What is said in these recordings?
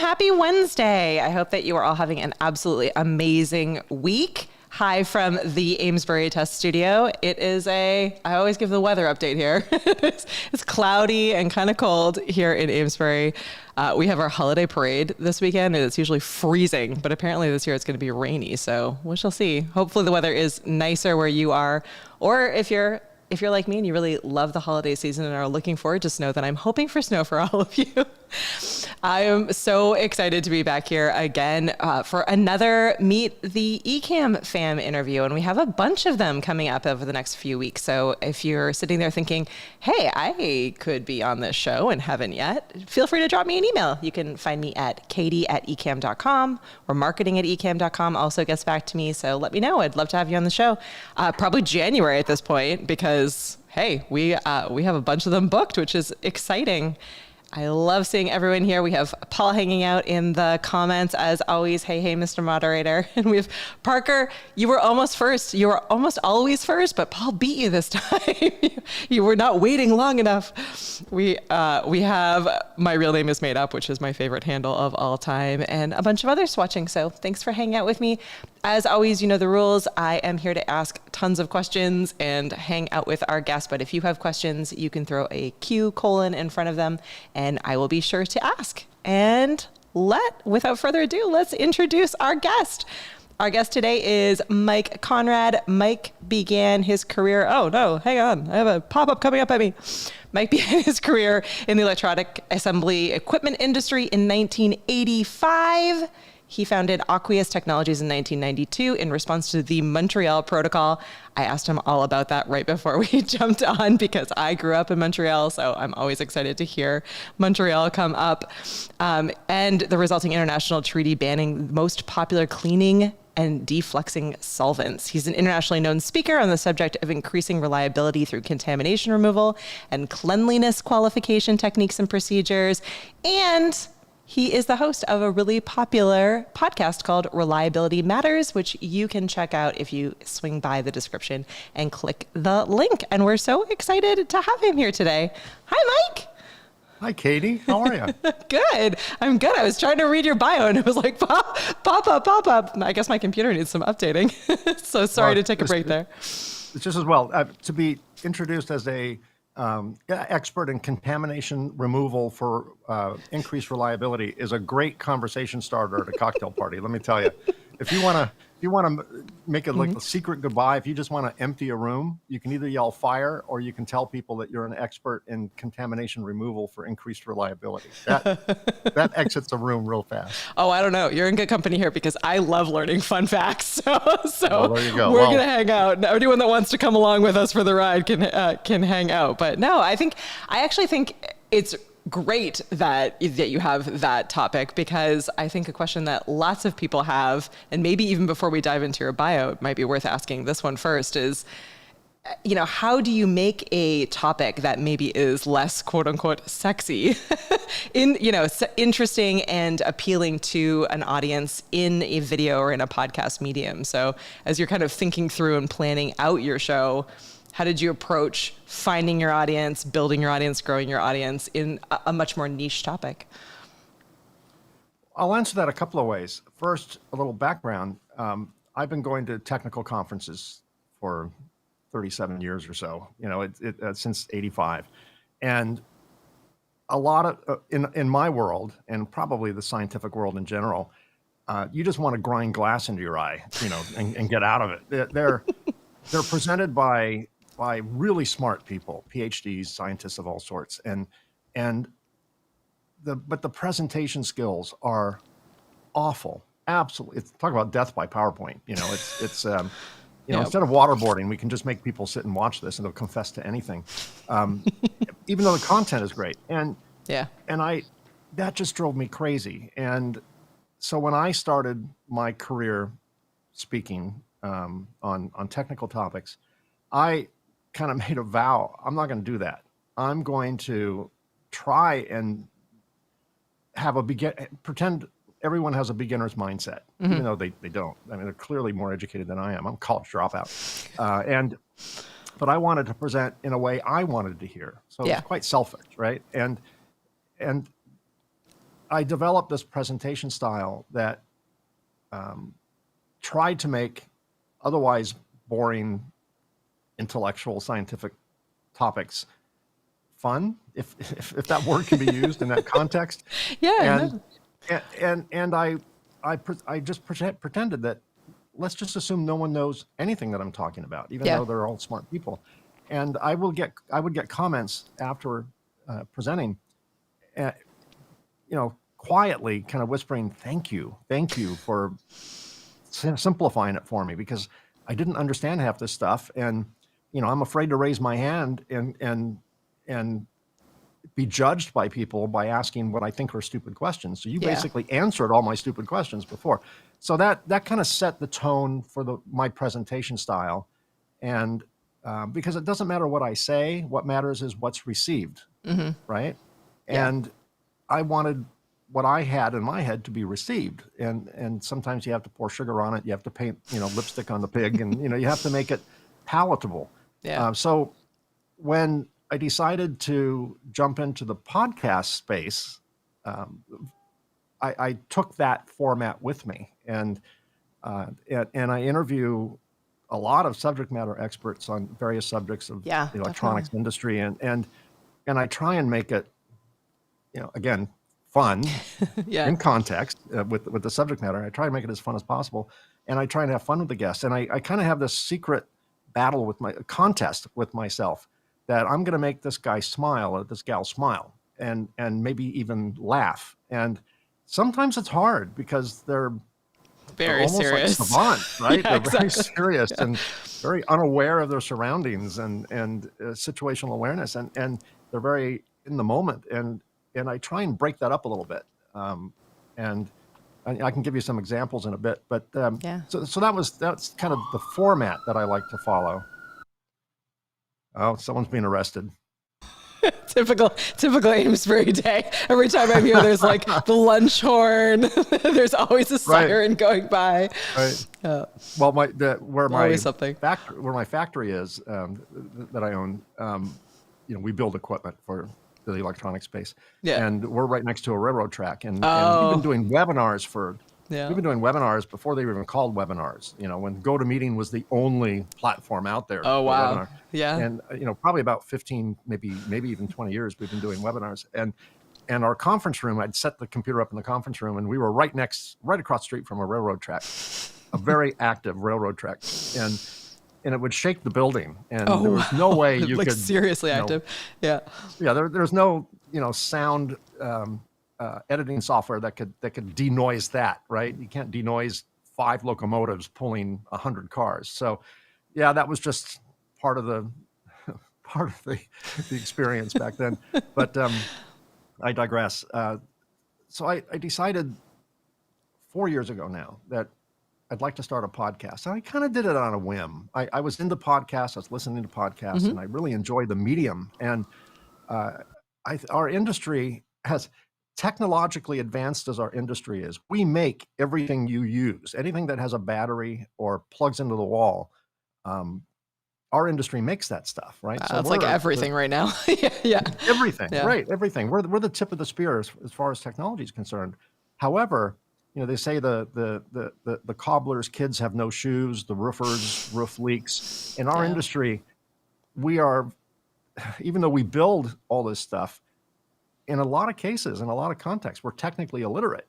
happy Wednesday. I hope that you are all having an absolutely amazing week. Hi from the Amesbury Test Studio. I always give the weather update here. It's cloudy and kind of cold here in Amesbury. We have our holiday parade this weekend, and it's usually freezing, but apparently this year it's going to be rainy, so we shall see. Hopefully the weather is nicer where you are, or if you're like me and you really love the holiday season and are looking forward to snow, then I'm hoping for snow for all of you. I am so excited to be back here again for another Meet the Ecamm Fam interview. And we have a bunch of them coming up over the next few weeks. So if you're sitting there thinking, hey, I could be on this show and haven't yet, feel free to drop me an email. You can find me at katie@ecamm.com or marketing@ecamm.com also gets back to me. So let me know. I'd love to have you on the show. Probably January at this point because, hey, we have a bunch of them booked, which is exciting. I love seeing everyone here. We have Paul hanging out in the comments as always. Hey, Mr. Moderator. And we have Parker. You were almost first. You were almost always first, but Paul beat you this time. You were not waiting long enough. We have My Real Name Is Made Up, which is my favorite handle of all time, and a bunch of others watching. So thanks for hanging out with me. As always, you know the rules. I am here to ask tons of questions and hang out with our guests. But if you have questions, you can throw a Q: in front of them, and I will be sure to ask. And without further ado, let's introduce our guest. Our guest today is Mike Konrad. Mike began his career. Oh no, hang on. I have a pop-up coming up at me. Mike began his career in the electronic assembly equipment industry in 1985. He founded Aqueous Technologies in 1992 in response to the Montreal Protocol. I asked him all about that right before we jumped on because I grew up in Montreal, so I'm always excited to hear Montreal come up. And the resulting international treaty banning most popular cleaning and defluxing solvents. He's an internationally known speaker on the subject of increasing reliability through contamination removal and cleanliness qualification techniques and procedures. And he is the host of a really popular podcast called Reliability Matters, which you can check out if you swing by the description and click the link. And we're so excited to have him here today. Hi, Mike. Hi, Katie. How are you? Good. I'm good. I was trying to read your bio and it was like, pop up. I guess my computer needs some updating. So sorry to take a break there. It's just as well to be introduced as a expert in contamination removal for increased reliability is a great conversation starter at a cocktail party. Let me tell you, if you want to make it like a secret goodbye, if you just want to empty a room, you can either yell fire or you can tell people that you're an expert in contamination removal for increased reliability. That exits a room real fast. Oh, I don't know. You're in good company here because I love learning fun facts. So well, there you go. We're going to hang out. Anyone that wants to come along with us for the ride can hang out. But no, I actually think it's great that you have that topic because I think a question that lots of people have, and maybe even before we dive into your bio, it might be worth asking this one first is, how do you make a topic that maybe is less quote unquote sexy interesting and appealing to an audience in a video or in a podcast medium? So as you're kind of thinking through and planning out your show, how did you approach finding your audience, building your audience, growing your audience in a much more niche topic? I'll answer that a couple of ways. First, a little background. I've been going to technical conferences for 37 years or so, since 85. And a lot of, in my world, and probably the scientific world in general, you just want to grind glass into your eye, and get out of it. They're presented by really smart people, PhDs, scientists of all sorts, but the presentation skills are awful. Absolutely, talk about death by PowerPoint. Instead of waterboarding, we can just make people sit and watch this, and they'll confess to anything, even though the content is great. And that just drove me crazy. And so when I started my career speaking on technical topics, I kind of made a vow. I'm not going to do that. I'm going to try and have pretend everyone has a beginner's mindset, even though they don't. I mean, they're clearly more educated than I am. I'm a college dropout. But I wanted to present in a way I wanted to hear. So it's quite selfish, right? And I developed this presentation style that tried to make otherwise boring intellectual scientific topics fun, if that word can be used in that context. Yeah. And I just pretended that, let's just assume no one knows anything that I'm talking about, even though they're all smart people. And I would get comments after presenting, quietly kind of whispering, thank you for simplifying it for me, because I didn't understand half this stuff. And, I'm afraid to raise my hand and be judged by people by asking what I think are stupid questions. So you basically answered all my stupid questions before. So that kind of set the tone for my presentation style. And because it doesn't matter what I say, what matters is what's received, right? Yeah. And I wanted what I had in my head to be received. And sometimes you have to pour sugar on it. You have to paint, lipstick on the pig, and, you have to make it palatable. Yeah. So when I decided to jump into the podcast space, I took that format with me, and I interview a lot of subject matter experts on various subjects of the electronics industry, and I try and make it, again, fun in context with the subject matter. I try and make it as fun as possible, and I try and have fun with the guests. And I kind of have this secret battle with contest with myself, that I'm going to make this guy smile or this gal smile, and maybe even laugh. And sometimes it's hard because they're very almost serious, like savants, right? Yeah, they're very serious and very unaware of their surroundings and situational awareness, and they're very in the moment. And I try and break that up a little bit. And I can give you some examples in a bit, but so that's kind of the format that I like to follow. Oh, someone's being arrested. typical Amesbury day. Every time I'm here, there's like the lunch horn. There's always a siren going by. Right. Well, where my factory is that I own, we build equipment for the electronic space, and we're right next to a railroad track, and we've been doing webinars We've been doing webinars before they were even called webinars, when GoToMeeting was the only platform out there. Oh, wow. Webinar. Yeah. And, probably about 15, maybe even 20 years, we've been doing webinars. And our conference room, I'd set the computer up in the conference room, and we were right across the street from a railroad track, a very active railroad track. And it would shake the building. And there was no way you like could. Seriously active. Yeah. Yeah. There's no, sound, editing software that could denoise that, right? You can't denoise 5 locomotives pulling 100 cars. So, yeah, that was just part of the experience back then. But I digress. So I decided 4 years ago now that I'd like to start a podcast. And I kind of did it on a whim. I was into podcasts. I was listening to podcasts, and I really enjoyed the medium. And our industry has technologically advanced as our industry is. We make everything you use, anything that has a battery or plugs into the wall. Our industry makes that stuff, right? So it's like everything right now. Yeah. Everything, right? Everything. We're the tip of the spear as far as technology is concerned. However, they say the cobbler's kids have no shoes, the roofer's roof leaks. In our industry, we are, even though we build all this stuff, in a lot of cases, in a lot of contexts, we're technically illiterate.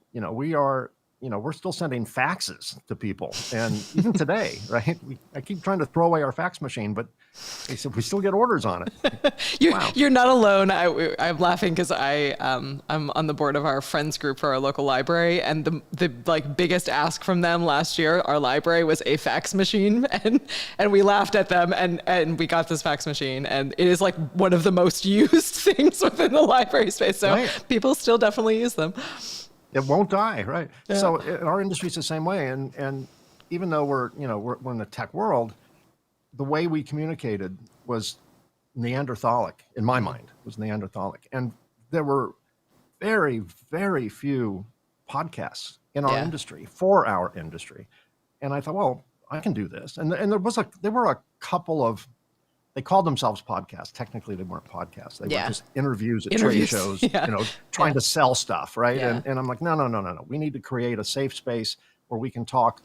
We're still sending faxes to people, and even today, right? I keep trying to throw away our fax machine, but we still get orders on it. You're not alone. I'm laughing because I'm on the board of our friends group for our local library, and the biggest ask from them last year, our library, was a fax machine, and we laughed at them, and we got this fax machine, and it is like one of the most used things within the library space. So people still definitely use them. It won't die, right? Yeah. So our industry is the same way, and even though we're in the tech world, the way we communicated was Neanderthalic, in my mind, was Neanderthalic. And there were very, very few podcasts in our industry, for our industry. And I thought, well, I can do this. And there were a couple of they called themselves podcasts. Technically, they weren't podcasts. They were Yeah. just interviews at Interviews. trade shows, Yeah. trying to sell stuff, right? Yeah. And I'm like, no. We need to create a safe space where we can talk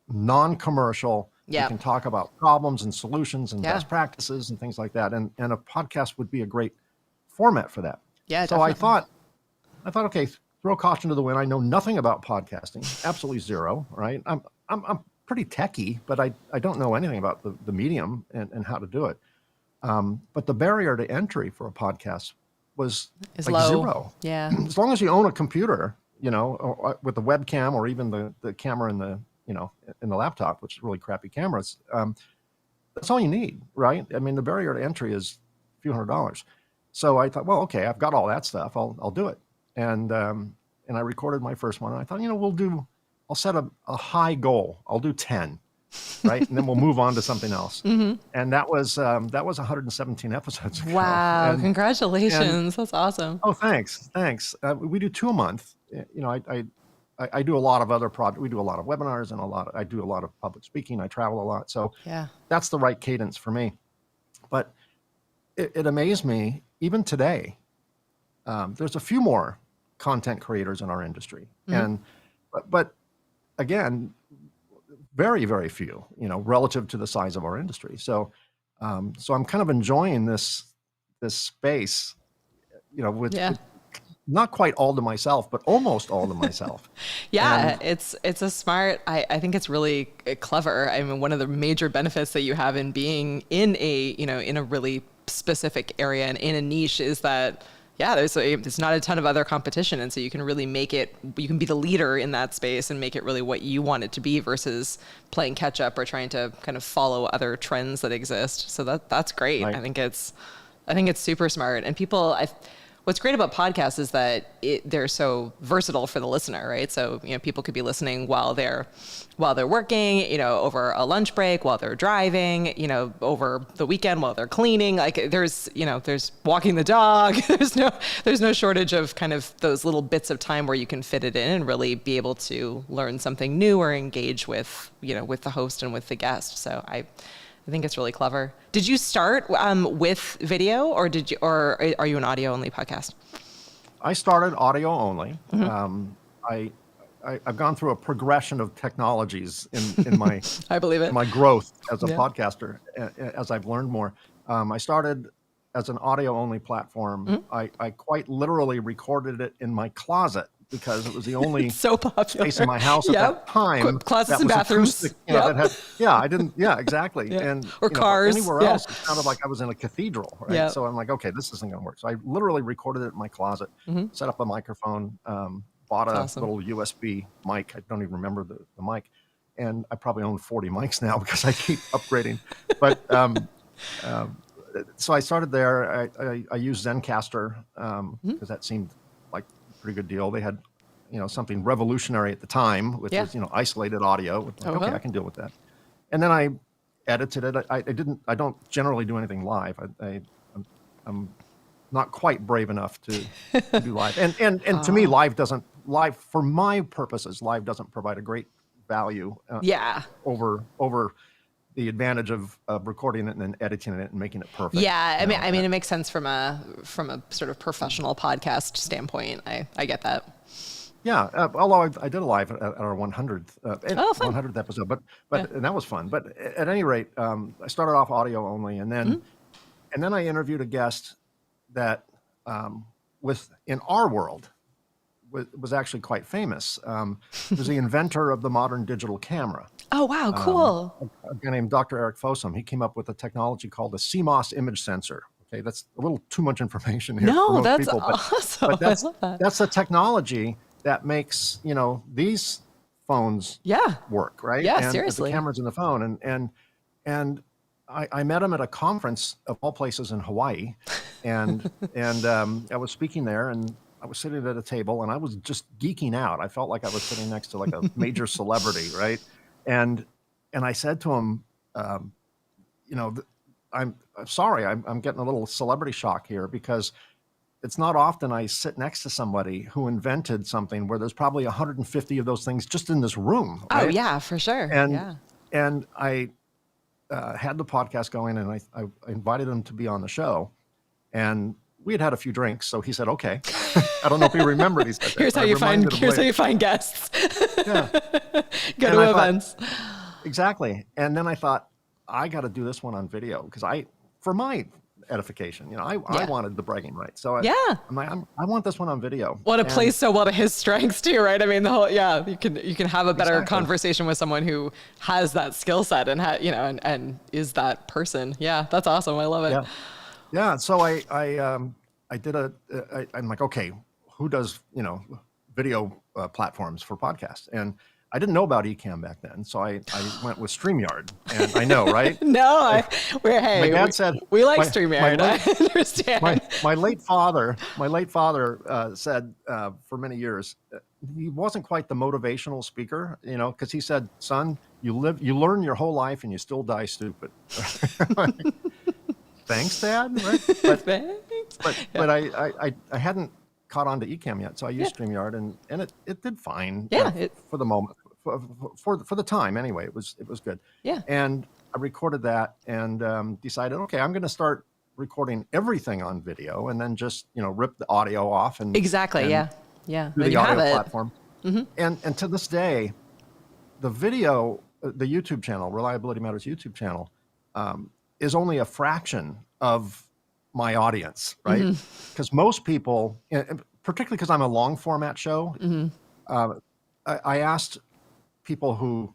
non-commercial. Yeah. We can talk about problems and solutions and Yeah. best practices and things like that. And a podcast would be a great format for that. Yeah, So definitely. I thought, okay, throw caution to the wind. I know nothing about podcasting, absolutely zero, right? I'm pretty techie, but I don't know anything about the medium and how to do it. But the barrier to entry for a podcast was Is like low. zero. Yeah. As long as you own a computer, or with the webcam or even the camera in the laptop, which is really crappy cameras, that's all you need, right? I mean, the barrier to entry is a few $100s. So I thought, well, okay, I've got all that stuff. I'll do it. And I recorded my first one. And I thought, I'll set a high goal. I'll do 10, right? And then we'll move on to something else. Mm-hmm. And that was 117 episodes ago. Wow. And, Congratulations. That's awesome. oh, thanks. We do 2 a month. I do a lot of other projects. We do a lot of webinars and I do a lot of public speaking. I travel a lot. So Yeah. that's the right cadence for me. But it amazed me, even today, there's a few more content creators in our industry. But again, very, very few, relative to the size of our industry. So I'm kind of enjoying this space, with not quite all to myself, but almost all to myself. Yeah, it's a smart, I think it's really clever. I mean, one of the major benefits that you have in being in a really specific area and in a niche is that, there's not a ton of other competition. And so you can really you can be the leader in that space and make it really what you want it to be versus playing catch up or trying to kind of follow other trends that exist. So that's great. Right. I think it's super smart. And what's great about podcasts is that they're so versatile for the listener, right? So, people could be listening while they're working, over a lunch break, while they're driving, over the weekend while they're cleaning. Like there's walking the dog. There's no shortage of kind of those little bits of time where you can fit it in and really be able to learn something new or engage with the host and with the guest. So I think it's really clever. Did you start with video, or are you an audio only podcast? I started audio only. Mm-hmm. I've gone through a progression of technologies in my I believe it. my growth as a podcaster, as I've learned more. I started as an audio only platform. Mm-hmm. I quite literally recorded it in my closet because it was the only so popular space in my house at that time. Closets that and was bathrooms. Acoustic, exactly. Yeah. And or cars. anywhere else, it sounded like I was in a cathedral, right? Yeah. So I'm like, okay, this isn't going to work. So I literally recorded it in my closet, set up a microphone, bought a little USB mic. I don't even remember the mic. And I probably own 40 mics now because I keep upgrading. But so I started there. I used Zencaster because that seemed like a pretty good deal. They had, something revolutionary at the time, which was, isolated audio. Okay, I can deal with that. And then I edited it. I don't generally do anything live. I'm not quite brave enough to do live. And to me, live for my purposes, live doesn't provide a great value over the advantage of recording it and then editing it and making it perfect. Yeah, I mean, it makes sense from a sort of professional podcast standpoint. I get that. Yeah, although I did a live at our 100th 100th episode, and that was fun. But at any rate, I started off audio only, and then I interviewed a guest that in our world was actually quite famous. He was the inventor of the modern digital camera. Oh, wow, cool. A guy named Dr. Eric Fossum. He came up with a technology called the CMOS image sensor. Okay, that's a little too much information here. No, for most that's people, awesome. But that's, I love that. That's a technology that makes, these phones work, right? Yeah, and seriously. The cameras in the phone. And I met him at a conference of all places in Hawaii. And I was speaking there, and I was sitting at a table, and I was just geeking out. I felt like I was sitting next to like a major celebrity, right? And I said to him, I'm sorry, I'm getting a little celebrity shock here because it's not often I sit next to somebody who invented something where there's probably 150 of those things just in this room. Right? Oh yeah, for sure. And I had the podcast going, and I invited him to be on the show, and we had a few drinks, so he said, "Okay." I don't know if he remembered. He said, Here's how you find guests. Yeah. Go to events. Exactly. And then I thought, I got to do this one on video because for my edification, I wanted the bragging rights. So I'm like, I want this one on video. Well, it plays so well to his strengths too, right? I mean, you can have a better conversation with someone who has that skill set and and is that person. Yeah, that's awesome. I love it. Yeah. So I'm like, okay, who does video platforms for podcasts? And I didn't know about Ecamm back then, so I went with StreamYard, and I know, right? No, my dad said we like StreamYard. I understand. My late father said for many years he wasn't quite the motivational speaker, because he said, "Son, you learn your whole life, and you still die stupid." Thanks, Dad. Right? Thanks. But I hadn't caught on to Ecamm yet, so I used StreamYard, and it did fine. For the moment, for the time anyway, it was good. Yeah. And I recorded that and decided, okay, I'm going to start recording everything on video, and then just rip the audio off and do the audio platform. Mm-hmm. And to this day, the video, the YouTube channel, Reliability Matters YouTube channel, is only a fraction of my audience, right? Because most people, particularly because I'm a long format show, I asked people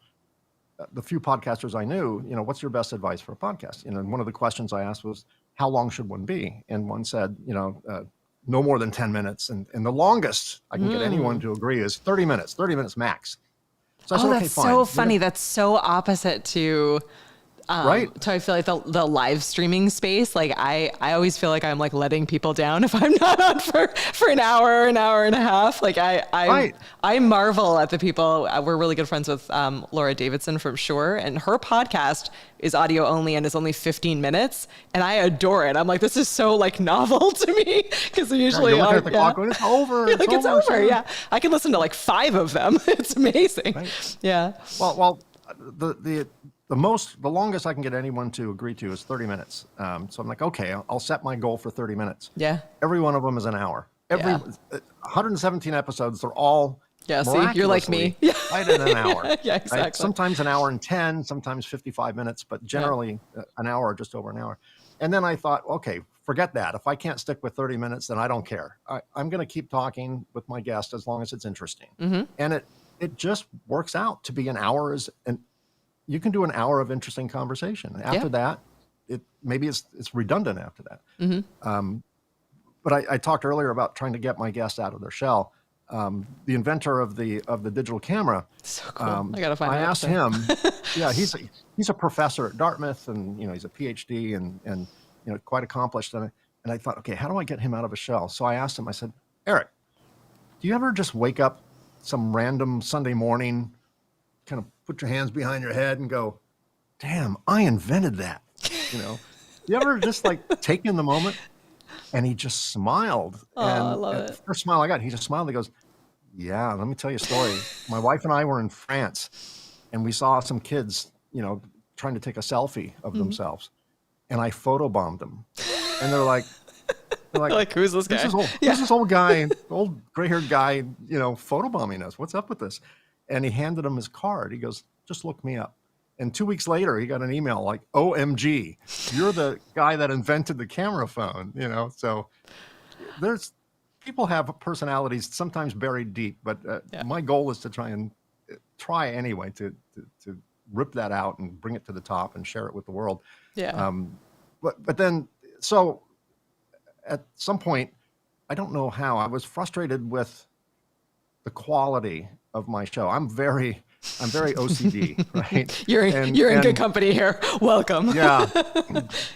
the few podcasters I knew, what's your best advice for a podcast? And one of the questions I asked was, how long should one be? And one said, no more than 10 minutes. And the longest I can get anyone to agree is 30 minutes max. So I said, that's so funny. That's so opposite to... right. So I feel like the live streaming space, like I always feel like I'm like letting people down if I'm not on for an hour and a half. Like I marvel at the people. We're really good friends with Laura Davidson from Shure, and her podcast is audio only and is only 15 minutes, and I adore it. I'm like, this is so like novel to me, because usually you look at the clock when it's over. It's over. Yeah, I can listen to like 5 of them. It's amazing. Right. Yeah. Well, the longest I can get anyone to agree to is 30 minutes. So I'm like, okay, I'll set my goal for 30 minutes. Yeah. Every one of them is an hour. 117 episodes, they're all see, you're like me. Right in an hour. Yeah, exactly. Right? Sometimes an hour and 10, sometimes 55 minutes, but generally an hour or just over an hour. And then I thought, okay, forget that. If I can't stick with 30 minutes, then I don't care. I'm going to keep talking with my guest as long as it's interesting. And it just works out to be an hour you can do an hour of interesting conversation. After that, maybe it's redundant after that. But I talked earlier about trying to get my guests out of their shell. The inventor of the digital camera. So cool. I gotta find. I asked him. Yeah, he's a professor at Dartmouth, and he's a PhD and quite accomplished. And I thought, okay, how do I get him out of his shell? So I asked him. I said, Eric, do you ever just wake up some random Sunday morning, kind of put your hands behind your head and go, damn, I invented that. You ever just like take in the moment? And he just smiled. Oh, and I love it. The first smile I got, he just smiled. He goes, yeah, let me tell you a story. My wife and I were in France, and we saw some kids, trying to take a selfie of themselves. And I photobombed them. And they're like, who's this guy? Who's this old guy, old gray-haired guy, photobombing us? What's up with this? And he handed him his card. He goes, just look me up. And 2 weeks later, he got an email like, OMG, you're the guy that invented the camera phone, So people have personalities sometimes buried deep, but my goal is to try anyway to rip that out and bring it to the top and share it with the world. Yeah. But then, so at some point, I don't know how, I was frustrated with the quality of my show. I'm very OCD, right? You're in good company here. Welcome. Yeah.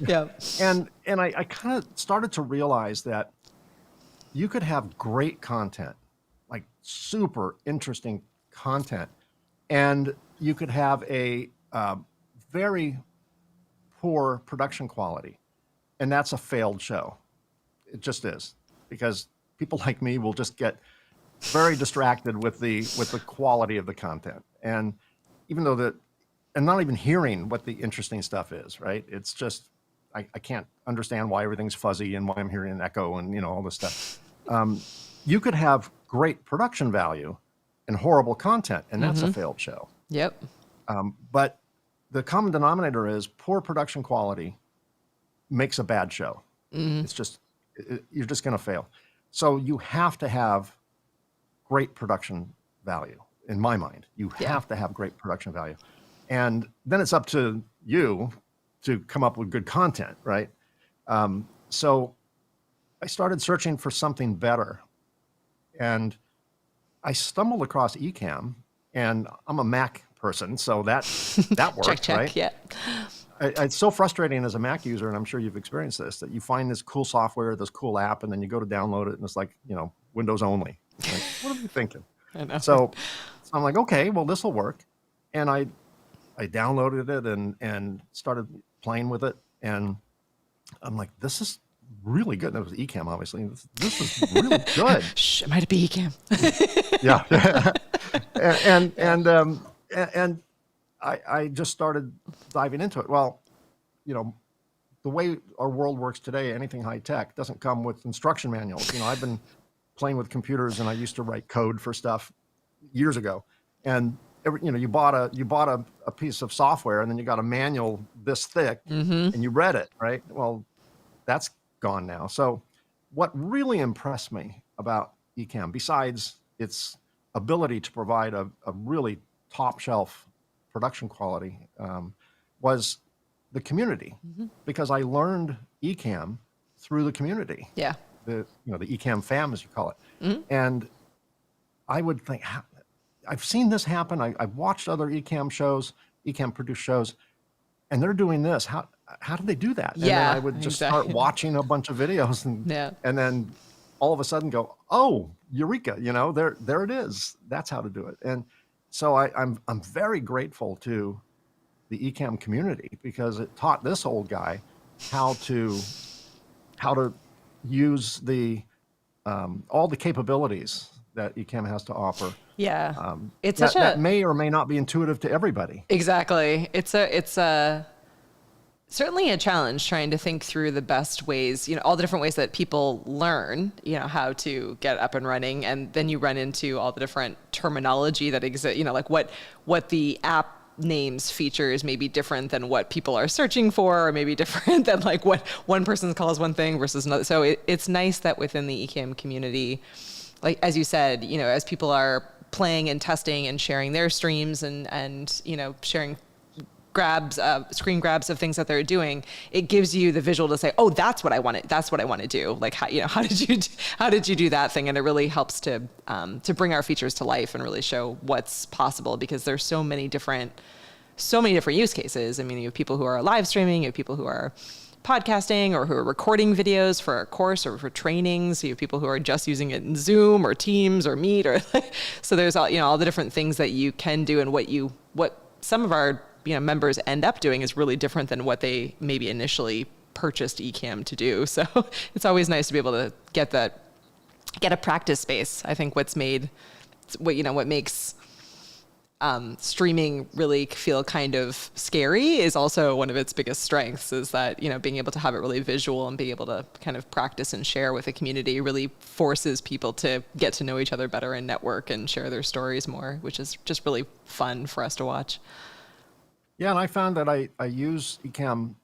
Yeah. And I kind of started to realize that you could have great content, like super interesting content, and you could have a very poor production quality, and that's a failed show. It just is, because people like me will just get very distracted with the quality of the content. And even though and not even hearing what the interesting stuff is, right? It's just, I can't understand why everything's fuzzy and why I'm hearing an echo and, all this stuff. You could have great production value and horrible content, and that's a failed show. Yep. But the common denominator is poor production quality makes a bad show. It's just, you're just going to fail. So you have to have great production value, in my mind. You have to have great production value. And then it's up to you to come up with good content, right? So I started searching for something better. And I stumbled across Ecamm, and I'm a Mac person, so that worked, check, right? Yeah. It's so frustrating as a Mac user, and I'm sure you've experienced this, that you find this cool software, this cool app, and then you go to download it, and it's like, Windows only. Like, what are you thinking? I know. So I'm like, okay, well, this will work. And I downloaded it and started playing with it, and I'm like, this is really good. That was Ecamm, obviously. This is really good. Shh, it might be Ecamm. Yeah. and I just started diving into it. Well, the way our world works today, anything high tech doesn't come with instruction manuals. I've been playing with computers, and I used to write code for stuff years ago. And you bought a piece of software, and then you got a manual this thick, and you read it, right? Well, that's gone now. So what really impressed me about Ecamm, besides its ability to provide a really top shelf production quality, was the community, because I learned Ecamm through the community. Yeah. The ecammfam, as you call it. And I would think, I've seen this happen. I've watched other Ecamm shows, Ecamm produced shows, and they're doing this. How do they do that? And then I would just start watching a bunch of videos, and then all of a sudden go, oh, eureka! There it is. That's how to do it. And so I'm very grateful to the Ecamm community, because it taught this old guy how to use all the capabilities that Ecamm has to offer. Yeah. It's that may or may not be intuitive to everybody. Exactly. It's certainly a challenge trying to think through the best ways, all the different ways that people learn, how to get up and running. And then you run into all the different terminology that exists, like what the app names features may be different than what people are searching for, or maybe different than like what one person calls one thing versus another. So it's nice that within the Ecamm community, like, as you said, as people are playing and testing and sharing their streams and sharing screen grabs of things that they're doing, it gives you the visual to say, oh, that's what I want to do. Like, how did you do that thing? And it really helps to bring our features to life and really show what's possible, because there's so many different use cases. I mean, you have people who are live streaming, you have people who are podcasting, or who are recording videos for a course or for trainings. You have people who are just using it in Zoom or Teams or Meet, or so there's all the different things that you can do, and what some of our members end up doing is really different than what they maybe initially purchased Ecamm to do. So it's always nice to be able to get a practice space. I think what makes streaming really feel kind of scary is also one of its biggest strengths, is that, being able to have it really visual and being able to kind of practice and share with the community really forces people to get to know each other better and network and share their stories more, which is just really fun for us to watch. Yeah, and I found that I use Ecamm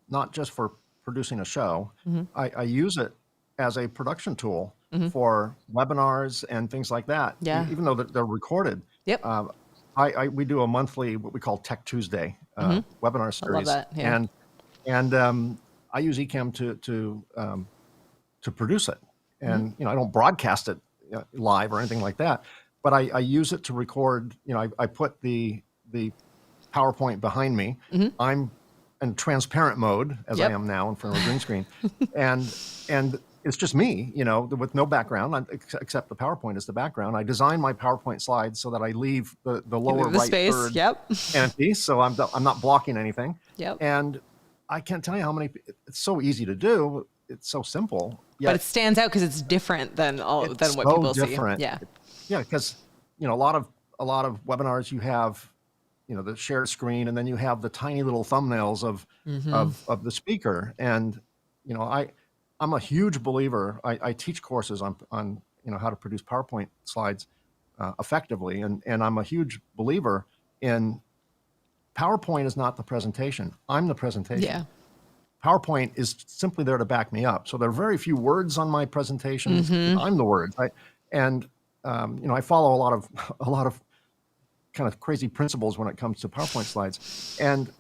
not just for producing a show. I use it as a production tool for webinars and things like that. Yeah. Even though they're recorded. Yep. We do a monthly, what we call Tech Tuesday webinar series. I love that. Yeah. And I use Ecamm to produce it. And I don't broadcast it live or anything like that, but I use it to record. I put the PowerPoint behind me. I'm in transparent mode, as I am now, in front of a green screen, and it's just me, with no background except the PowerPoint is the background. I design my PowerPoint slides so that I leave the lower right space. third Yep. empty, so I'm not blocking anything. Yep. And I can't tell you how many. It's so easy to do. It's so simple. But it stands out because it's different than what so people different. see. Yeah. Yeah, because a lot of webinars you have the shared screen, and then you have the tiny little thumbnails of the speaker. And I'm a huge believer. I teach courses on how to produce PowerPoint slides effectively, and I'm a huge believer in PowerPoint is not the presentation. I'm the presentation. Yeah. PowerPoint is simply there to back me up. So there are very few words on my presentations. I'm the words. I follow a lot of kind of crazy principles when it comes to PowerPoint slides. And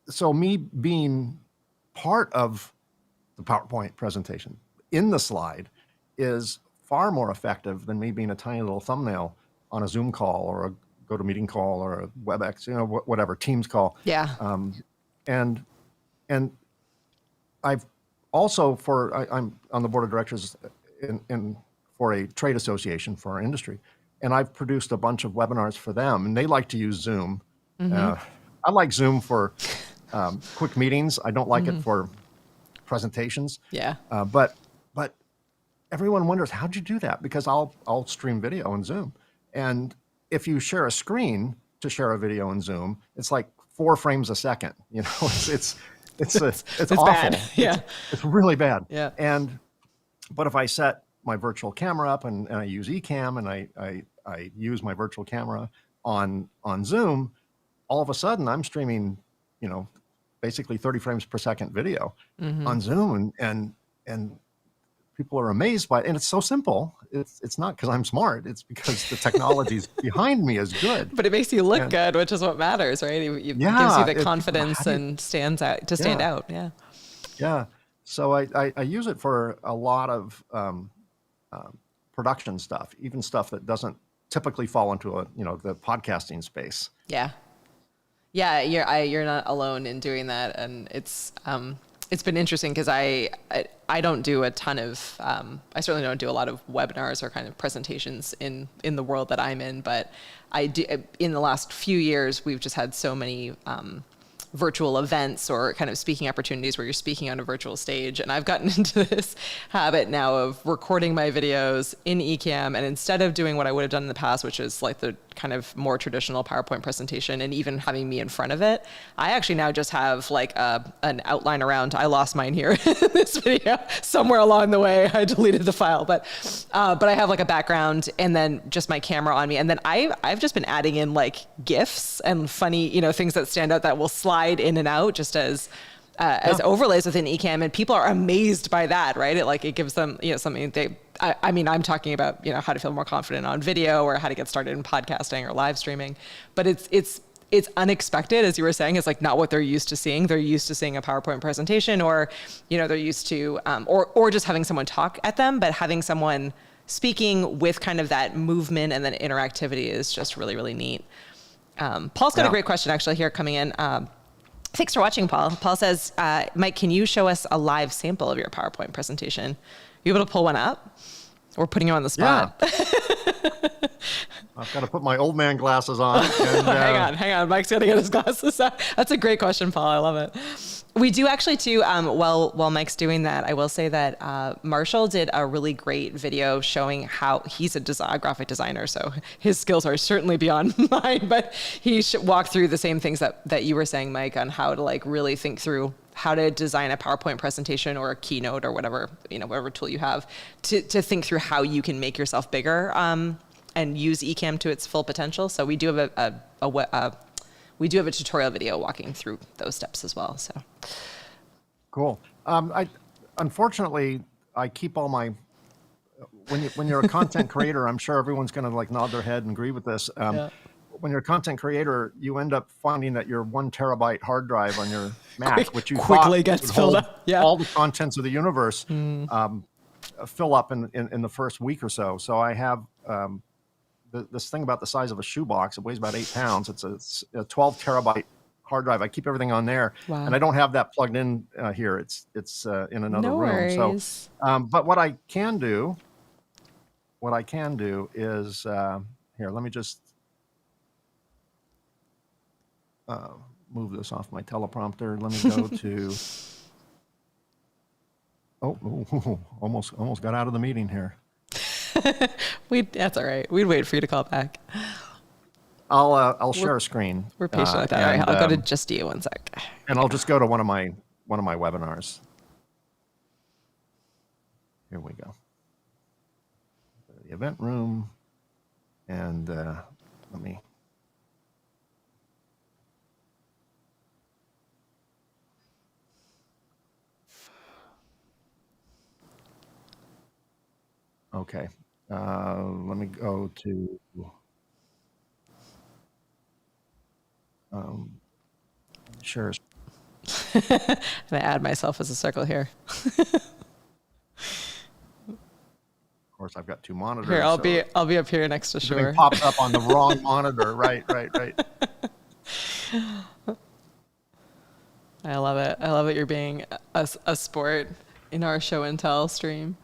so me being part of the PowerPoint presentation in the slide is far more effective than me being a tiny little thumbnail on a Zoom call or a GoToMeeting call or a WebEx, whatever, Teams call. Yeah. And I've also I'm on the board of directors for a trade association for our industry, and I've produced a bunch of webinars for them, and they like to use Zoom. I like Zoom for quick meetings. I don't like it for presentations. Yeah. But everyone wonders, how'd you do that? Because I'll stream video in Zoom, and if you share a screen to share a video in Zoom, it's like 4 frames a second. It's awful. Bad. Yeah. It's really bad. Yeah. But if I set my virtual camera up and I use Ecamm and I use my virtual camera on Zoom, all of a sudden I'm streaming, basically 30 frames per second video on Zoom, and people are amazed by it. And it's so simple. It's not because I'm smart. It's because the technology's behind me is good. But it makes you look good, which is what matters, right? It gives you the confidence and stand out. Yeah. Yeah. So I use it for a lot of production stuff, even stuff that doesn't typically fall into the podcasting space. Yeah. Yeah. You're not alone in doing that. And it's been interesting because I don't do a ton of, I certainly don't do a lot of webinars or kind of presentations in the world that I'm in, but I do, in the last few years, we've just had so many virtual events or kind of speaking opportunities where you're speaking on a virtual stage. And I've gotten into this habit now of recording my videos in Ecamm. And instead of doing what I would have done in the past, which is like the kind of more traditional PowerPoint presentation and even having me in front of it, I actually now just have like an outline around. I lost mine here in this video somewhere along the way. I deleted the file, but I have like a background and then just my camera on me. And then I've just been adding in like GIFs and funny, things that stand out that will slide in and out just as overlays within Ecamm, and people are amazed by that, right? It gives them, something I'm talking about, how to feel more confident on video or how to get started in podcasting or live streaming, but it's unexpected, as you were saying. It's like not what they're used to seeing. They're used to seeing a PowerPoint presentation, or, they're used to, or just having someone talk at them, but having someone speaking with kind of that movement and then interactivity is just really, really neat. Paul's got a great question actually here coming in. Thanks for watching, Paul. Paul says, Mike, can you show us a live sample of your PowerPoint presentation? You able to pull one up? We're putting you on the spot. Yeah. I've got to put my old man glasses on. And, hang on. Mike's got to get his glasses out. That's a great question, Paul. I love it. We do actually too, while Mike's doing that, I will say that Marshall did a really great video showing how he's a graphic designer, so his skills are certainly beyond mine, but he walked through the same things that you were saying, Mike, on how to like really think through how to design a PowerPoint presentation or a keynote or whatever tool you have to think through how you can make yourself bigger and use Ecamm to its full potential. So we do have a tutorial video walking through those steps as well. So cool. Unfortunately, I keep all my, when you're a content creator, I'm sure everyone's going to like nod their head and agree with this. When you're a content creator, you end up finding that your 1 terabyte hard drive on your Mac, which you quickly gets filled up. Yeah. All the contents of the universe fill up in the first week or so. So I have this thing about the size of a shoebox. It weighs about 8 pounds. It's a 12 terabyte hard drive. I keep everything on there, and I don't have that plugged in here. It's in another room. Worries. So, but what I can do is here. Let me just move this off my teleprompter. Let me go to. Almost got out of the meeting here. That's all right. We'd wait for you to call back. I'll share a screen. We're patient with that. All right, I'll go to just you one sec. And I'll just go to one of my webinars. Here we go. The event room, and let me. Okay, let me go to. Sure. I'm gonna add myself as a circle here. Of course, I've got two monitors. Here, I'll be up here next to Shore. Everything pops up on the wrong monitor. Right. I love it. I love it. You're being a sport in our show and tell stream.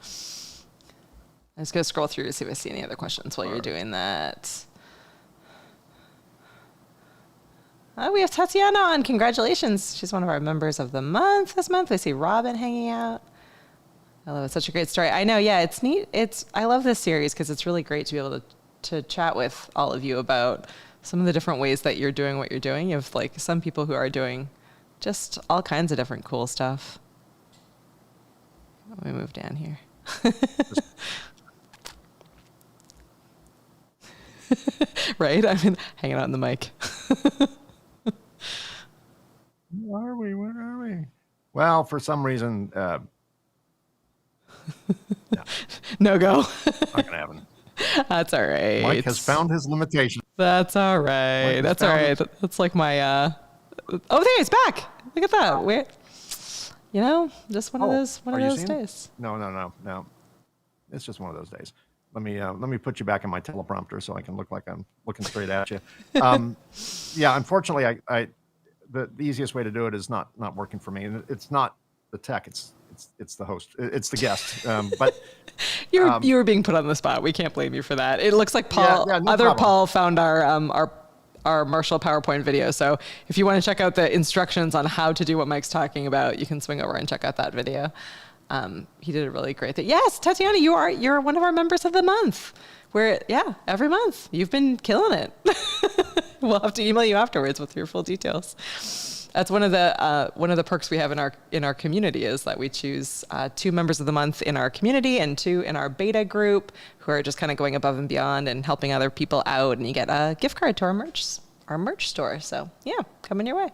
I'm just gonna scroll through to see if I see any other questions while you're doing that. We have Tatiana on. Congratulations. She's one of our members of the month this month. I see Robin hanging out. I love it. Such a great story. I know. Yeah, it's neat. I love this series because it's really great to be able to chat with all of you about some of the different ways that you're doing what you're doing. You have like some people who are doing just all kinds of different cool stuff. Let me move down here. Right? I've been hanging out in the mic. Where are we? Well, for some reason, no go. not gonna happen. That's all right. Mike has found his limitation. That's all right. That's all right. That's like my. Oh, there he's back. Look at that. We're, just one of those days. No. It's just one of those days. Let me put you back in my teleprompter so I can look like I'm looking straight at you. Yeah, unfortunately, the easiest way to do it is not working for me, and it's not the tech. It's the host. It's the guest. But you were being put on the spot. We can't blame you for that. It looks like Paul. No other problem. Paul found our Marshall PowerPoint video. So if you want to check out the instructions on how to do what Mike's talking about, you can swing over and check out that video. He did a really great thing. Yes, Tatiana, you're one of our members of the month. Every month you've been killing it. We'll have to email you afterwards with your full details. That's one of the perks we have in our community is that we choose 2 members of the month in our community and 2 in our beta group who are just kind of going above and beyond and helping other people out, and you get a gift card to our merch store. So yeah, coming your way.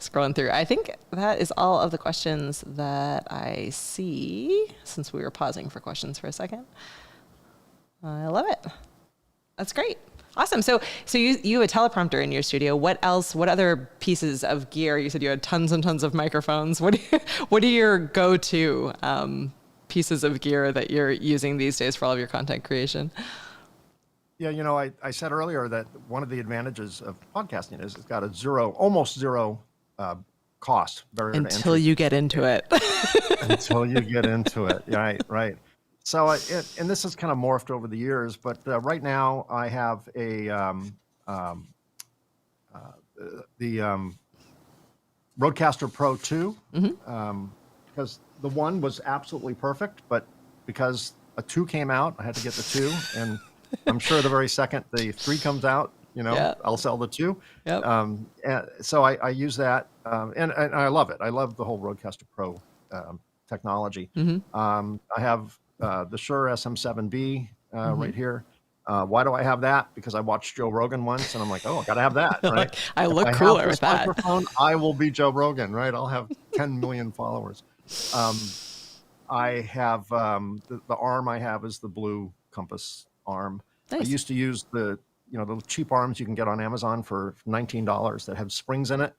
Scrolling through. I think that is all of the questions that I see since we were pausing for questions for a second. I love it. That's great. Awesome. So you have a teleprompter in your studio. What else? What other pieces of gear? You said you had tons and tons of microphones. What are your go-to pieces of gear that you're using these days for all of your content creation? Yeah, I said earlier that one of the advantages of podcasting is it's got almost zero cost barrier to until entry. You get into it. Until you get into it. Right. So, and this has kind of morphed over the years, but right now I have the Rodecaster Pro 2, because the 1 was absolutely perfect, but because a 2 came out, I had to get the 2, and I'm sure the very second the 3 comes out, I'll sell the 2. Yep. And so I use that, and I love it. I love the whole Rodecaster Pro technology. I have the Shure SM7B right here. Why do I have that? Because I watched Joe Rogan once, and I'm like, oh, I got to have that. Right? I look cooler with that. Microphone, I will be Joe Rogan, right? I'll have 10 million followers. I have the arm I have is the Blue Compass arm. Nice. I used to use the cheap arms you can get on Amazon for $19 that have springs in it.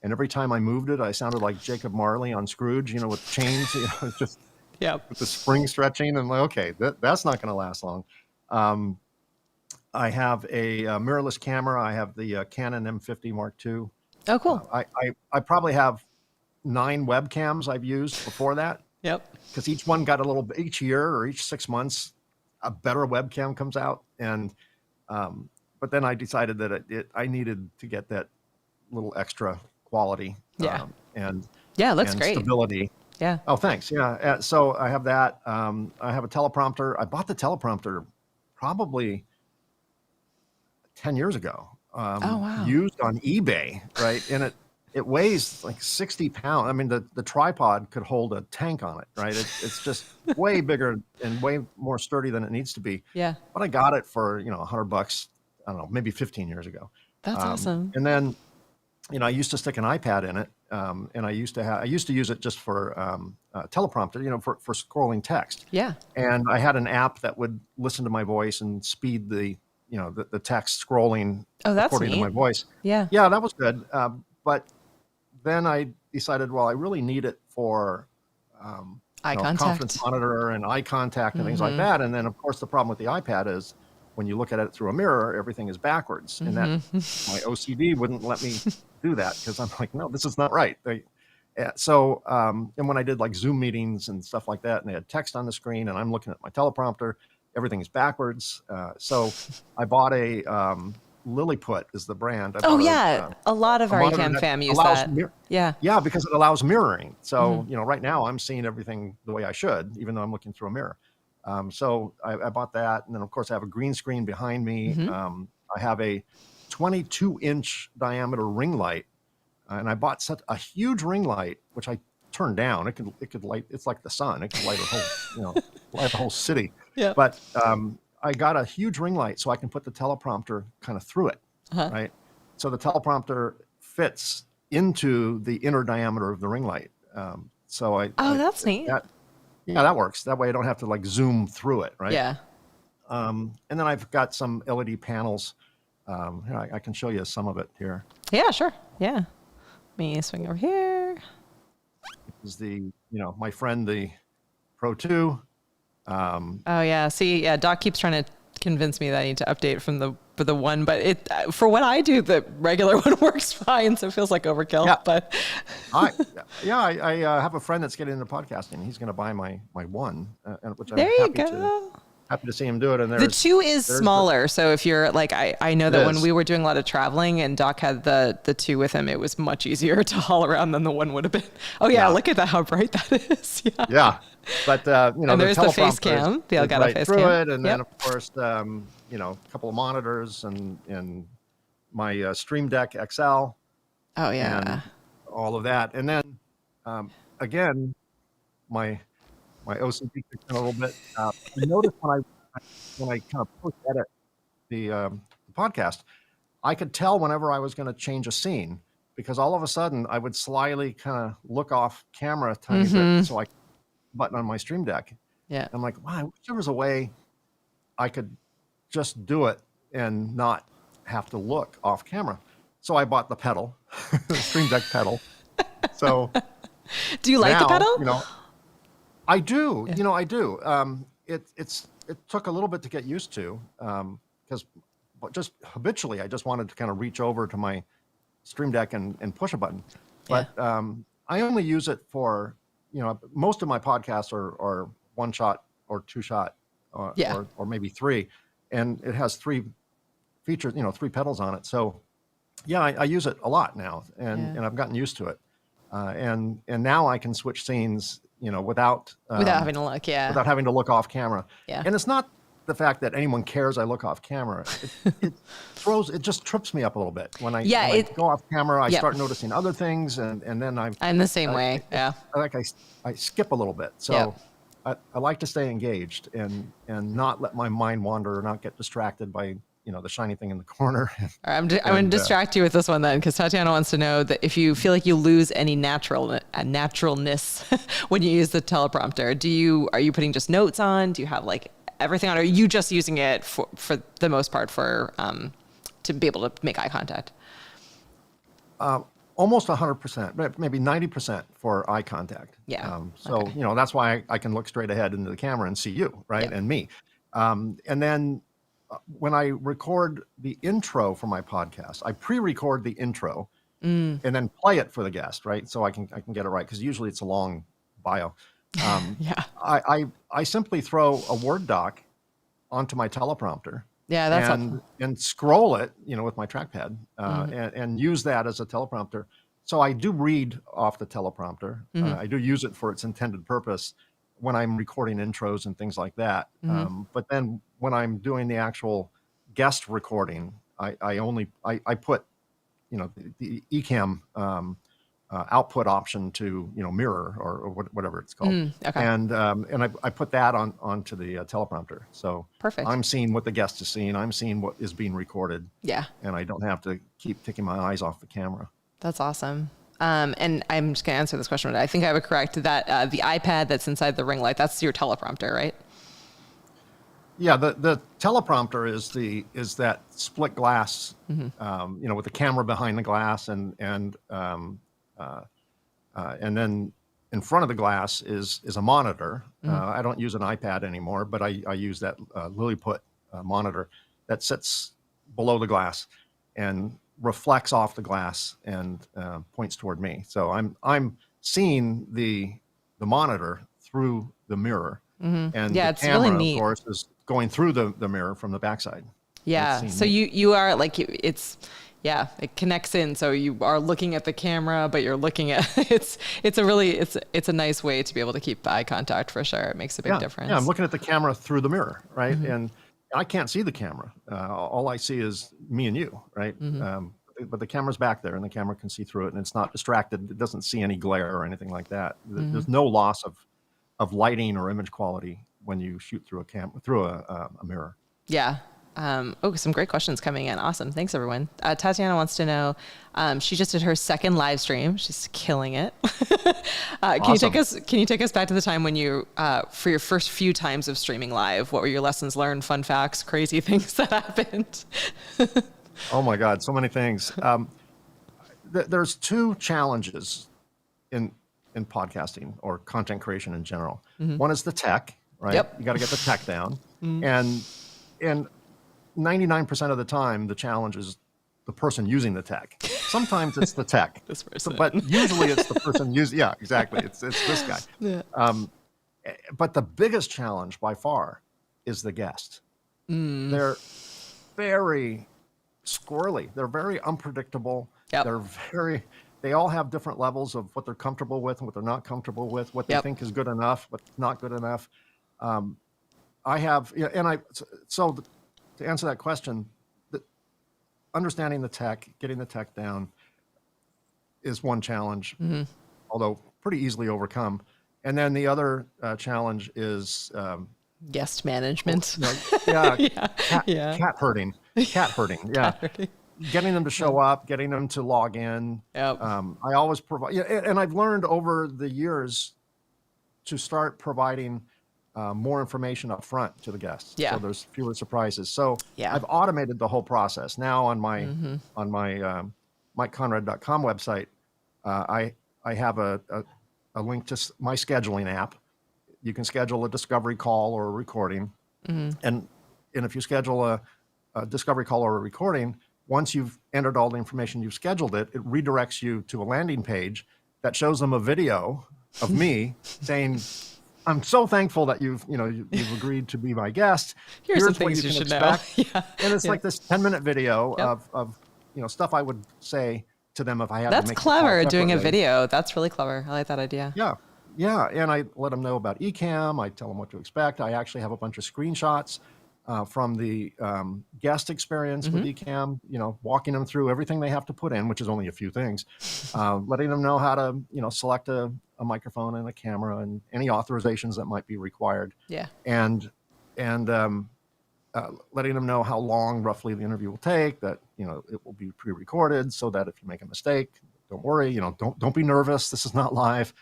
And every time I moved it, I sounded like Jacob Marley on Scrooge, with chains, it's just with the spring stretching. And I'm like, okay, that's not going to last long. I have a mirrorless camera. I have the Canon M50 Mark II. Oh, cool. I probably have 9 webcams I've used before that. Yep. Because each one got each year or each 6 months, a better webcam comes out. And, but then I decided that I needed to get that little extra quality. And looks great. Stability. Yeah. Oh, thanks. Yeah. So I have that. I have a teleprompter. I bought the teleprompter probably 10 years ago, Oh, wow. used on eBay, right? And it weighs like 60 pounds. I mean, the tripod could hold a tank on it, right? It's just way bigger and way more sturdy than it needs to be. Yeah. But I got it for, $100, I don't know, maybe 15 years ago. That's awesome. And then, I used to stick an iPad in it. And I used to use it just for teleprompter, for scrolling text. Yeah. And I had an app that would listen to my voice and speed the text scrolling Oh, that's according to neat. my voice. Yeah. Yeah, that was good. But then I decided, well, I really need it for Eye conference contact. monitor and eye contact and things like that. And then, of course, the problem with the iPad is when you look at it through a mirror, everything is backwards. And that my OCD wouldn't let me do that because I'm like, no, this is not right. So, and when I did like Zoom meetings and stuff like that, and they had text on the screen and I'm looking at my teleprompter, everything is backwards. So I bought a Lilliput is the brand. Oh, yeah. A lot of our Ecamm fam use that. Yeah. Yeah, because it allows mirroring. So, right now I'm seeing everything the way I should, even though I'm looking through a mirror. So I bought that. And then, of course, I have a green screen behind me. I have a 22-inch diameter ring light. And I bought such a huge ring light, which I turned down. It could light. It's like the sun. It could light a whole, light the whole city. Yeah. But I got a huge ring light so I can put the teleprompter kind of through it, right? So the teleprompter fits into the inner diameter of the ring light. That's neat. That works. That way I don't have to like zoom through it, right? Yeah. And then I've got some LED panels. Here, I can show you some of it here. Yeah, sure. Yeah. Let me swing over here. This is my friend, the Pro 2. Oh yeah. See, yeah, Doc keeps trying to convince me that I need to update from the one, but for what I do, the regular one works fine. So it feels like overkill. Yeah. But I have a friend that's getting into podcasting. He's going to buy my one, which I'm happy to see him do it. And the 2 is smaller. So if you're like, I know that when we were doing a lot of traveling and Doc had the 2 with him, it was much easier to haul around than the 1 would have been. Oh yeah. Look at that. How bright that is. Yeah. Yeah. But, and there's the face cam, the Elgato right face through cam. it. And then of course, a couple of monitors and my Stream Deck XL. Oh yeah. And all of that. And then, again, my OCD kicked in a little bit. I noticed when I kind of push edit the podcast, I could tell whenever I was going to change a scene because all of a sudden I would slyly kind of look off camera a tiny bit so I could button on my Stream Deck. Yeah. I'm like, wow, I wish there was a way I could just do it and not have to look off camera. So I bought the pedal, the Stream Deck pedal. So do you like the pedal? I do. Yeah. I do. It took a little bit to get used to because just habitually I just wanted to kind of reach over to my Stream Deck and push a button. But I only use it for most of my podcasts are 1-shot or 2-shot or maybe 3, and it has 3 features, 3 pedals on it. So I use it a lot now, and I've gotten used to it. And now I can switch scenes, without having to look, without having to look off camera. Yeah. And it's not the fact that anyone cares I look off camera. It just trips me up a little bit when I go off camera. I start noticing other things, and then I'm the same way. Yeah. I skip a little bit. So I like to stay engaged and not let my mind wander or not get distracted by the shiny thing in the corner. I'm going to distract you with this one then, because Tatiana wants to know that if you feel like you lose any naturalness when you use the teleprompter, are you putting just notes on? Do you have like everything on? Or are you just using it for the most part to be able to make eye contact? Almost 100%, but maybe 90% for eye contact. Yeah. That's why I can look straight ahead into the camera and see you, right, and me. And then when I record the intro for my podcast, I pre-record the intro and then play it for the guest, right? So I can get it right because usually it's a long bio. I simply throw a Word doc onto my teleprompter. Yeah, that's helpful. And scroll it, with my trackpad and use that as a teleprompter. So I do read off the teleprompter. I do use it for its intended purpose when I'm recording intros and things like that. But then when I'm doing the actual guest recording, I put, the Ecamm output option to, mirror or whatever it's called. Okay. And I put that onto the teleprompter. So Perfect. I'm seeing what the guest is seeing. I'm seeing what is being recorded. Yeah. And I don't have to keep taking my eyes off the camera. That's awesome. And I'm just going to answer this question. I think I have it correct that the iPad that's inside the ring light, that's your teleprompter, right? Yeah, the teleprompter is that split glass, with the camera behind the glass, and then in front of the glass is a monitor. I don't use an iPad anymore, but I use that Lilliput monitor that sits below the glass and reflects off the glass and points toward me. So I'm seeing the monitor through the mirror, and Yeah, the it's camera, really neat. of course, is going through the mirror from the backside. Yeah. So you are like, it connects in. So you are looking at the camera, but you're looking at, it's a nice way to be able to keep eye contact for sure. It makes a big difference. Yeah, I'm looking at the camera through the mirror, right? And I can't see the camera. All I see is me and you, right? But the camera's back there, and the camera can see through it, and it's not distracted. It doesn't see any glare or anything like that. There's no loss of lighting or image quality when you shoot through a mirror. Yeah. Some great questions coming in. Awesome. Thanks, everyone. Tatiana wants to know, she just did her second live stream. She's killing it. Awesome. Can you take us back to the time when you, for your first few times of streaming live, what were your lessons learned, fun facts, crazy things that happened? Oh my God, so many things. There's two challenges in podcasting or content creation in general. One is the tech, right? Yep. You got to get the tech down, and 99% of the time, the challenge is the person using the tech. Sometimes it's the tech, This person. but usually it's the person using. Yeah, exactly. It's this guy. Yeah. But the biggest challenge by far is the guest. They're very squirrely. They're very unpredictable. Yep. They all have different levels of what they're comfortable with and what they're not comfortable with, what they think is good enough, what's not good enough. So to answer that question, understanding the tech, getting the tech down is one challenge, although pretty easily overcome. And then the other challenge is Guest management. Cat herding. Cat herding. Yeah. Getting them to show up, getting them to log in. Yep. I always provide, and I've learned over the years to start providing more information up front to the guests. Yeah. So there's fewer surprises. So Yeah. I've automated the whole process. Now on my MikeKonrad.com website, I have a link to my scheduling app. You can schedule a discovery call or a recording. And if you schedule a discovery call or a recording, once you've entered all the information, you've scheduled it, it redirects you to a landing page that shows them a video of me saying, I'm so thankful that you've agreed to be my guest. Here's some what things you can should expect. know. Yeah. And it's like this 10-minute video Yep. of stuff I would say to them if I had That's to make clever, the call doing a separately. video. That's really clever. I like that idea. Yeah, and I let them know about Ecamm. I tell them what to expect. I actually have a bunch of screenshots from the guest experience with Ecamm, walking them through everything they have to put in, which is only a few things, letting them know how to, select a microphone and a camera and any authorizations that might be required. Yeah. And letting them know how long roughly the interview will take, that, it will be pre-recorded so that if you make a mistake, don't worry, don't be nervous. This is not live.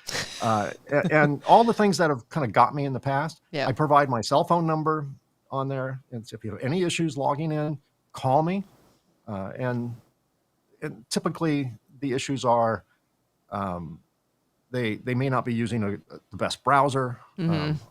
And all the things that have kind of got me in the past. Yeah. I provide my cell phone number on there. And so if you have any issues logging in, call me. And typically the issues are, they may not be using the best browser.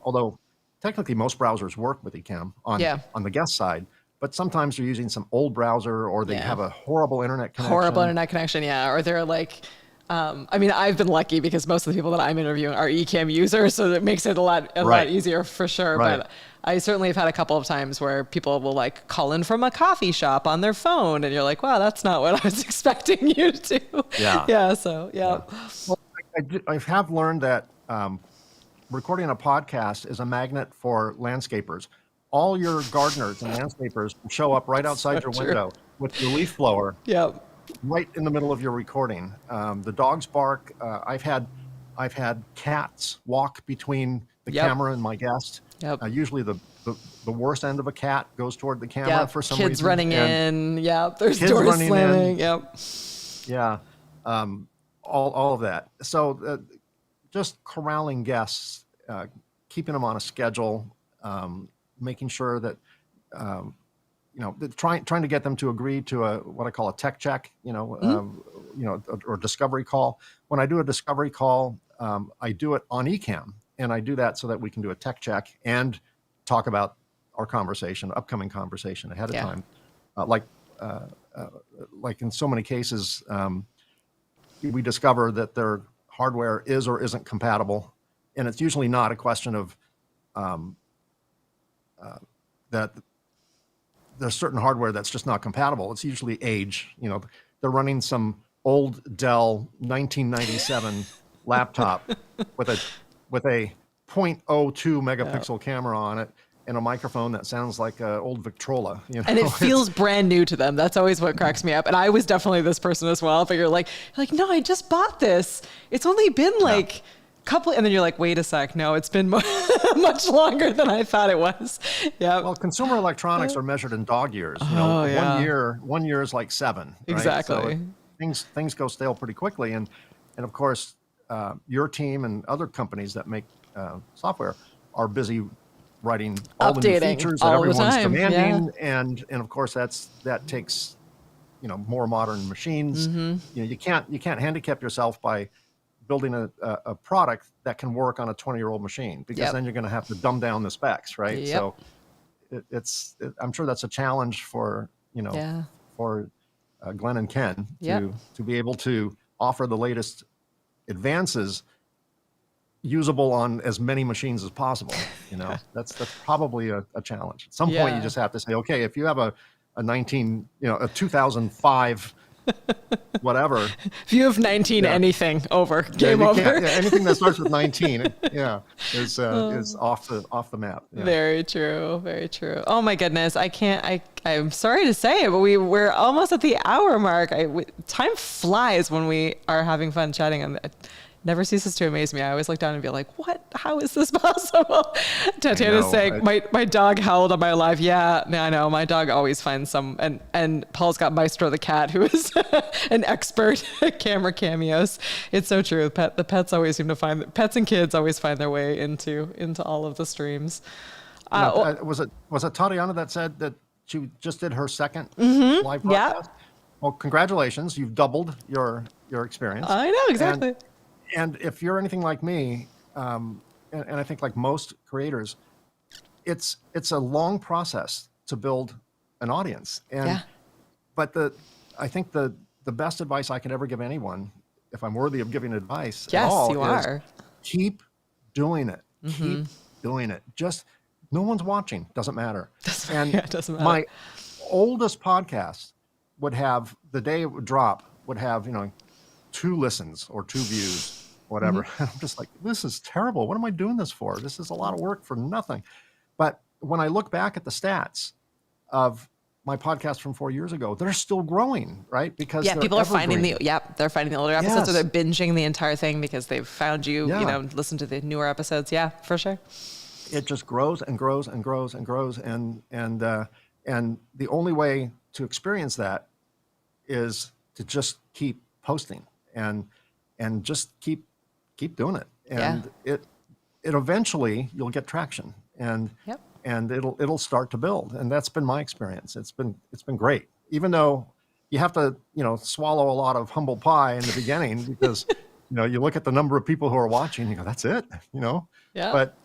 Although technically most browsers work with Ecamm on the guest side. But sometimes they're using some old browser, or they have a horrible internet connection. Horrible internet connection, yeah. Or they're like, I've been lucky because most of the people that I'm interviewing are Ecamm users, so that makes it a lot easier for sure. Right. But I certainly have had a couple of times where people will like call in from a coffee shop on their phone, and you're like, wow, that's not what I was expecting you to do. Yeah. Yeah. So yeah. Well, I have learned that recording a podcast is a magnet for landscapers. All your gardeners and landscapers will show up right outside your window with your leaf blower. Yep. Right in the middle of your recording. The dogs bark. I've had cats walk between the camera and my guest. Yep. Usually the worst end of a cat goes toward the camera for some reason. Kids running in. Yep. There's doors slamming. Yep. Yeah. All of that. So just corralling guests, keeping them on a schedule, making sure that trying to get them to agree to what I call a tech check, or discovery call. When I do a discovery call, I do it on Ecamm, and I do that so that we can do a tech check and talk about our upcoming conversation ahead of time. Like in so many cases, we discover that their hardware is or isn't compatible, and it's usually not a question of that there's certain hardware that's just not compatible. It's usually age. They're running some old Dell 1997 laptop with a 0.02 megapixel camera on it and a microphone that sounds like an old Victrola. And it feels brand new to them. That's always what cracks me up. And I was definitely this person as well. But you're like, no, I just bought this. It's only been couple, and then you're like, wait a sec, no, it's been much longer than I thought it was. Yeah. Well, consumer electronics are measured in dog years. 1 year is like 7. Right? Exactly. So things go stale pretty quickly, and of course, your team and other companies that make software are busy writing all the new features that everyone's demanding, and of course that takes more modern machines. Mm-hmm. You can't handicap yourself by building a product that can work on a 20-year-old machine, because then you're going to have to dumb down the specs, right? Yep. So I'm sure that's a challenge for Glenn and Ken to be able to offer the latest advances usable on as many machines as possible. That's probably a challenge. At some point, you just have to say, okay, if you have a 2005 whatever. If you have 19 anything, over. Game over. Anything that starts with 19 is off the map. Yeah. Very true. Very true. Oh my goodness. I'm sorry to say it, but we're almost at the hour mark. Time flies when we are having fun chatting, and it never ceases to amaze me. I always look down and be like, what? How is this possible? Tatiana's saying, my dog howled on my live. Yeah, I know. My dog always finds some, and Paul's got Maestro the cat, who is an expert at camera cameos. It's so true. The pets always seem to pets and kids always find their way into all of the streams. Was it Tatiana that said that she just did her second live broadcast? Yeah. Well, congratulations. You've doubled your experience. I know, exactly. And if you're anything like me, and I think like most creators, it's a long process to build an audience. But I think the best advice I could ever give anyone, if I'm worthy of giving advice at all, is keep doing it. Mm-hmm. Keep doing it. Just no one's watching. Doesn't matter. It doesn't matter. My oldest podcast would have, the day it would drop, would have 2 listens or 2 views. Whatever. Mm-hmm. I'm just like, this is terrible. What am I doing this for? This is a lot of work for nothing. But when I look back at the stats of my podcast from 4 years ago, they're still growing, right? Because people are finding they're finding the older episodes, or they're binging the entire thing because they've found you, listen to the newer episodes. Yeah, for sure. It just grows and grows and grows and grows. And the only way to experience that is to just keep posting and just keep doing it, and it eventually you'll get traction, and it'll start to build, and that's been my experience. It's been great, even though you have to swallow a lot of humble pie in the beginning, because you look at the number of people who are watching, you go, that's it, but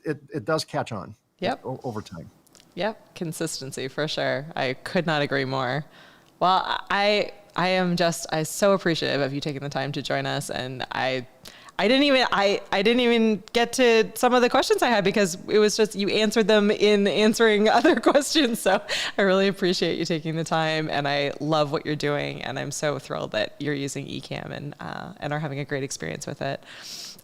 it does catch on over time. Consistency for sure. I could not agree more. Well, I am so appreciative of you taking the time to join us, and I I didn't even get to some of the questions I had because it was just you answered them in answering other questions. So I really appreciate you taking the time, and I love what you're doing, and I'm so thrilled that you're using Ecamm and are having a great experience with it.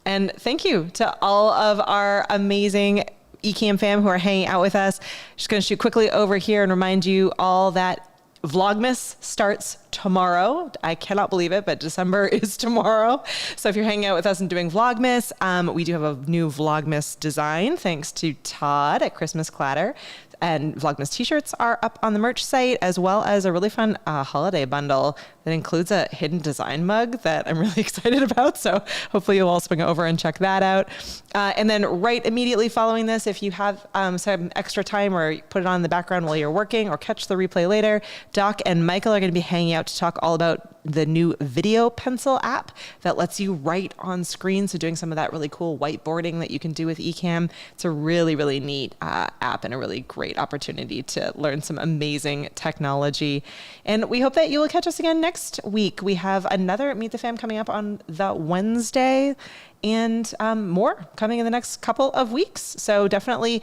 And thank you to all of our amazing Ecamm fam who are hanging out with us. Just going to shoot quickly over here and remind you all that Vlogmas starts tomorrow. I cannot believe it, but December is tomorrow. So if you're hanging out with us and doing Vlogmas, we do have a new Vlogmas design thanks to Todd at Christmas Clatter. And Vlogmas t-shirts are up on the merch site, as well as a really fun holiday bundle that includes a hidden design mug that I'm really excited about. So hopefully you'll all swing over and check that out. And then right immediately following this, if you have some extra time or put it on in the background while you're working or catch the replay later, Doc and Michael are going to be hanging out to talk all about the new video pencil app that lets you write on screen. So doing some of that really cool whiteboarding that you can do with Ecamm. It's a really, really neat app and a really great opportunity to learn some amazing technology. And we hope that you will catch us again next week. We have another Meet the Fam coming up on the Wednesday and more coming in the next couple of weeks. So definitely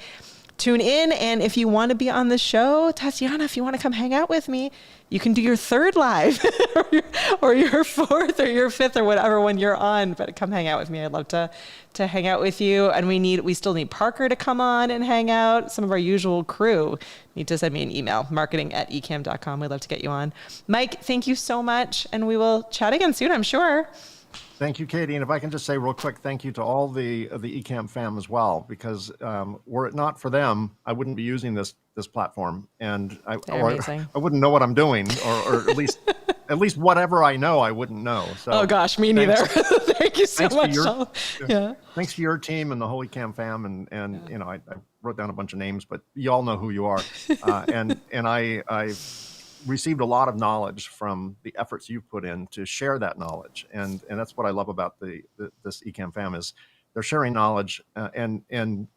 tune in. And if you want to be on the show, Tatiana, if you want to come hang out with me, you can do your third live or your fourth or your fifth or whatever when you're on, but come hang out with me. I'd love to hang out with you. And we still need Parker to come on and hang out. Some of our usual crew need to send me an email, marketing@ecamm.com. We'd love to get you on. Mike, thank you so much. And we will chat again soon, I'm sure. Thank you, Katie. And if I can just say real quick, thank you to all the Ecamm fam as well, because were it not for them, I wouldn't be using this platform, and I wouldn't know what I'm doing, or at least whatever I know, I wouldn't know. So, oh gosh, me neither. Thank you so much. Thanks to your team and the whole Ecamm fam, and you know, I wrote down a bunch of names, but you all know who you are, and I received a lot of knowledge from the efforts you've put in to share that knowledge, and that's what I love about this Ecamm fam is they're sharing knowledge and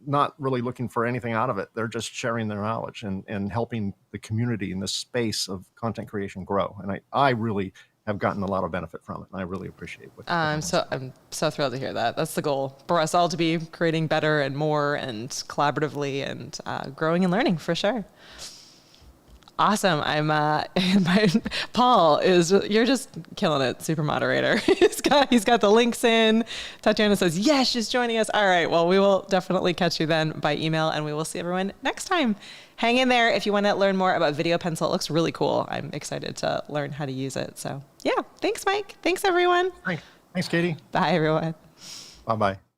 not really looking for anything out of it. They're just sharing their knowledge and helping the community in this space of content creation grow. And I really have gotten a lot of benefit from it, and I really appreciate what I'm so thrilled to hear that. That's the goal for us all, to be creating better and more and collaboratively and growing and learning for sure. Awesome. Paul you're just killing it, super moderator. He's got the links in. Tatiana says, yes, she's joining us. All right. Well, we will definitely catch you then by email, and we will see everyone next time. Hang in there if you want to learn more about Video Pencil. It looks really cool. I'm excited to learn how to use it. So yeah, thanks, Mike. Thanks, everyone. Thanks, Katie. Bye, everyone. Bye-bye.